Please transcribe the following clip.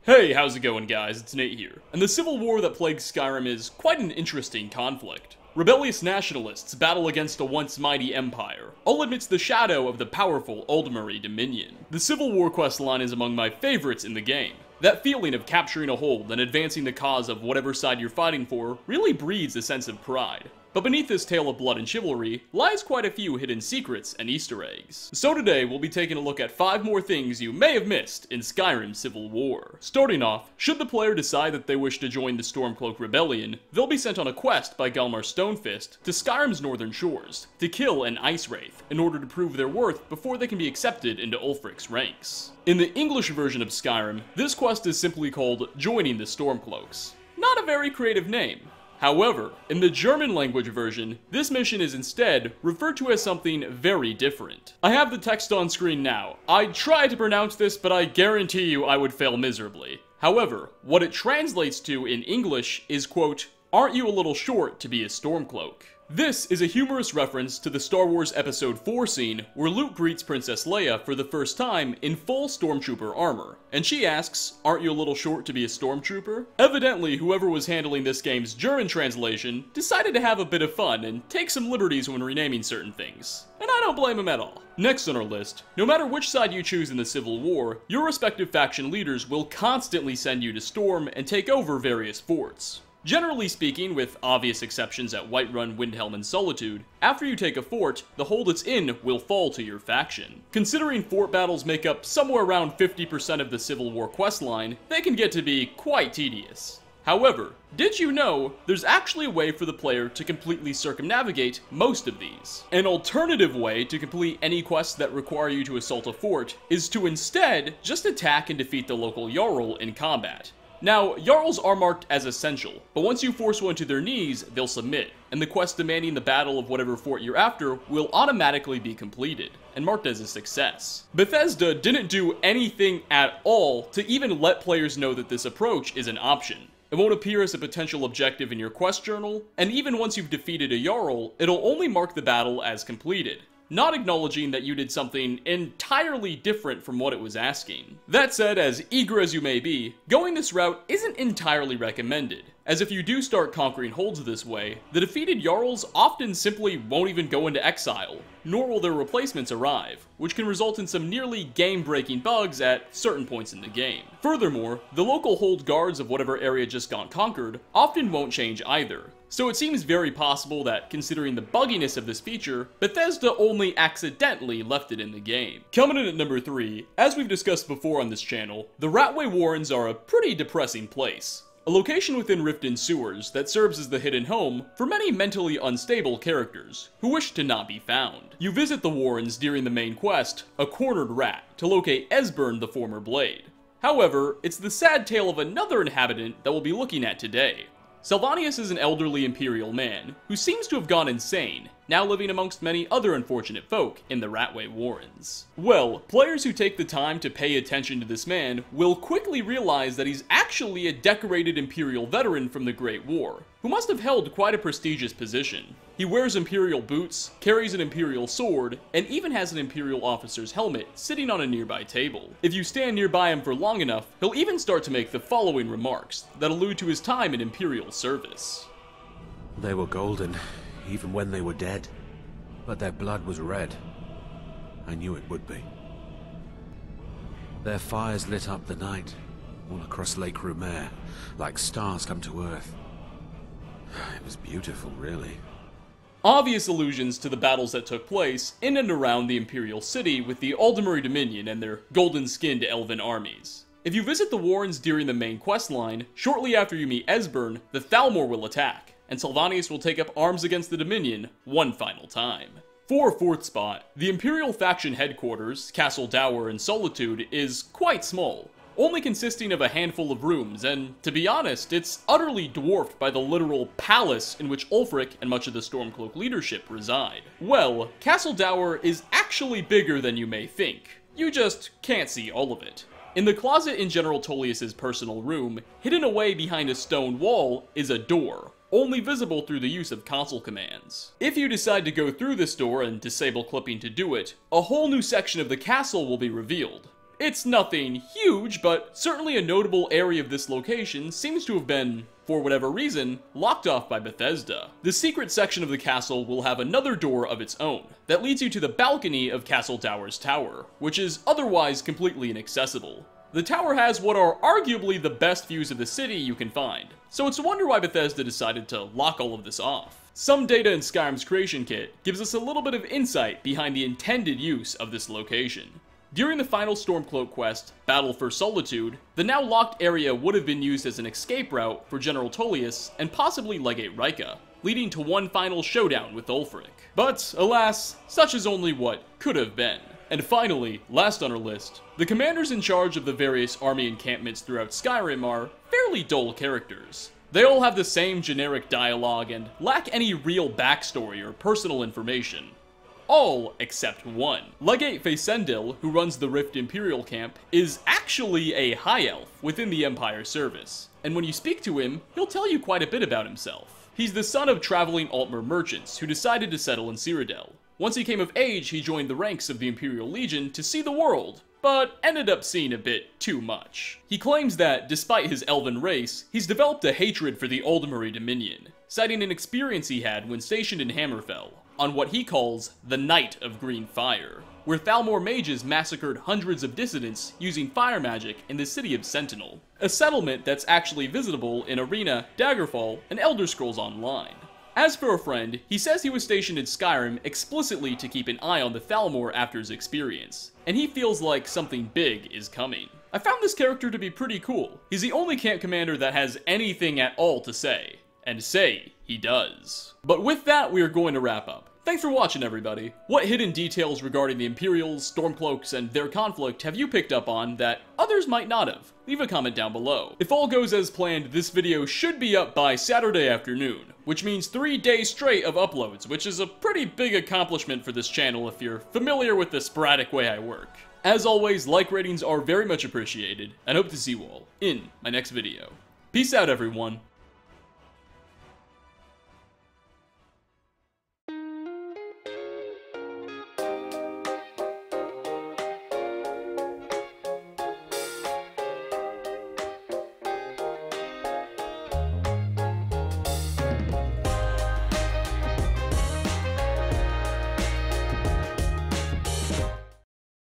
Hey, how's it going guys? It's Nate here. And the civil war that plagues Skyrim is quite an interesting conflict. Rebellious nationalists battle against a once mighty empire, all amidst the shadow of the powerful Aldmeri Dominion. The Civil War questline is among my favorites in the game. That feeling of capturing a hold and advancing the cause of whatever side you're fighting for really breeds a sense of pride. But beneath this tale of blood and chivalry lies quite a few hidden secrets and Easter eggs. So today we'll be taking a look at 5 more things you may have missed in Skyrim Civil War. Starting off, should the player decide that they wish to join the Stormcloak Rebellion, they'll be sent on a quest by Galmar Stonefist to Skyrim's northern shores to kill an ice wraith in order to prove their worth before they can be accepted into Ulfric's ranks. In the English version of Skyrim, this quest is simply called Joining the Stormcloaks. Not a very creative name. However, in the German language version, this mission is instead referred to as something very different. I have the text on screen now. I tried to pronounce this, but I guarantee you I would fail miserably. However, what it translates to in English is, quote, "Aren't you a little short to be a Stormcloak?" This is a humorous reference to the Star Wars Episode 4 scene where Luke greets Princess Leia for the first time in full Stormtrooper armor, and she asks, "Aren't you a little short to be a Stormtrooper?" Evidently, whoever was handling this game's German translation decided to have a bit of fun and take some liberties when renaming certain things, and I don't blame him at all. Next on our list, no matter which side you choose in the Civil War, your respective faction leaders will constantly send you to storm and take over various forts. Generally speaking, with obvious exceptions at Whiterun, Windhelm, and Solitude, after you take a fort, the hold it's in will fall to your faction. Considering fort battles make up somewhere around 50% of the Civil War questline, they can get to be quite tedious. However, did you know there's actually a way for the player to completely circumnavigate most of these? An alternative way to complete any quests that require you to assault a fort is to instead just attack and defeat the local Jarl in combat. Now, Jarls are marked as essential, but once you force one to their knees, they'll submit, and the quest demanding the battle of whatever fort you're after will automatically be completed, and marked as a success. Bethesda didn't do anything at all to even let players know that this approach is an option. It won't appear as a potential objective in your quest journal, and even once you've defeated a Jarl, it'll only mark the battle as completed, not acknowledging that you did something entirely different from what it was asking. That said, as eager as you may be, going this route isn't entirely recommended, as if you do start conquering holds this way, the defeated Jarls often simply won't even go into exile, nor will their replacements arrive, which can result in some nearly game-breaking bugs at certain points in the game. Furthermore, the local hold guards of whatever area just got conquered often won't change either, so it seems very possible that, considering the bugginess of this feature, Bethesda only accidentally left it in the game. Coming in at number 3, as we've discussed before on this channel, the Ratway Warrens are a pretty depressing place. A location within Riften Sewers that serves as the hidden home for many mentally unstable characters who wish to not be found. You visit the Warrens during the main quest, A Cornered Rat, to locate Esbern the Former Blade. However, it's the sad tale of another inhabitant that we'll be looking at today. Salvanius is an elderly Imperial man who seems to have gone insane, now living amongst many other unfortunate folk in the Ratway Warrens. Well, players who take the time to pay attention to this man will quickly realize that he's actually a decorated Imperial Veteran from the Great War, who must have held quite a prestigious position. He wears Imperial boots, carries an Imperial sword, and even has an Imperial officer's helmet sitting on a nearby table. If you stand nearby him for long enough, he'll even start to make the following remarks that allude to his time in Imperial service. They were golden, even when they were dead, but their blood was red. I knew it would be. Their fires lit up the night, all across Lake Rumer, like stars come to Earth. It was beautiful, really. Obvious allusions to the battles that took place in and around the Imperial City with the Aldmeri Dominion and their golden-skinned elven armies. If you visit the Warrens during the main questline, shortly after you meet Esbern, the Thalmor will attack, and Salvanius will take up arms against the Dominion one final time. For 4th spot, the Imperial faction headquarters, Castle Dower and Solitude, is quite small, only consisting of a handful of rooms, and to be honest, it's utterly dwarfed by the literal palace in which Ulfric and much of the Stormcloak leadership reside. Well, Castle Dower is actually bigger than you may think. You just can't see all of it. In the closet in General Tullius's personal room, hidden away behind a stone wall, is a door, only visible through the use of console commands. If you decide to go through this door and disable clipping to do it, a whole new section of the castle will be revealed. It's nothing huge, but certainly a notable area of this location seems to have been, for whatever reason, locked off by Bethesda. The secret section of the castle will have another door of its own that leads you to the balcony of Castle Tower's tower, which is otherwise completely inaccessible. The tower has what are arguably the best views of the city you can find, so it's a wonder why Bethesda decided to lock all of this off. Some data in Skyrim's creation kit gives us a little bit of insight behind the intended use of this location. During the final Stormcloak quest, Battle for Solitude, the now locked area would have been used as an escape route for General Tullius and possibly Legate Rika, leading to one final showdown with Ulfric. But, alas, such is only what could have been. And finally, last on our list, the commanders in charge of the various army encampments throughout Skyrim are fairly dull characters. They all have the same generic dialogue and lack any real backstory or personal information. All except one. Legate Faysendil, who runs the Rift Imperial camp, is actually a high elf within the Empire service, and when you speak to him, he'll tell you quite a bit about himself. He's the son of traveling Altmer merchants who decided to settle in Cyrodiil. Once he came of age, he joined the ranks of the Imperial Legion to see the world, but ended up seeing a bit too much. He claims that, despite his elven race, he's developed a hatred for the Aldmeri Dominion, citing an experience he had when stationed in Hammerfell, on what he calls the Night of Green Fire, where Thalmor mages massacred hundreds of dissidents using fire magic in the city of Sentinel, a settlement that's actually visitable in Arena, Daggerfall, and Elder Scrolls Online. As for a friend, he says he was stationed in Skyrim explicitly to keep an eye on the Thalmor after his experience, and he feels like something big is coming. I found this character to be pretty cool. He's the only camp commander that has anything at all to say, and say he does. But with that, we are going to wrap up. Thanks for watching, everybody. What hidden details regarding the Imperials, Stormcloaks, and their conflict have you picked up on that others might not have? Leave a comment down below. If all goes as planned, this video should be up by Saturday afternoon, which means 3 days straight of uploads, which is a pretty big accomplishment for this channel if you're familiar with the sporadic way I work. As always, like ratings are very much appreciated, and hope to see you all in my next video. Peace out, everyone.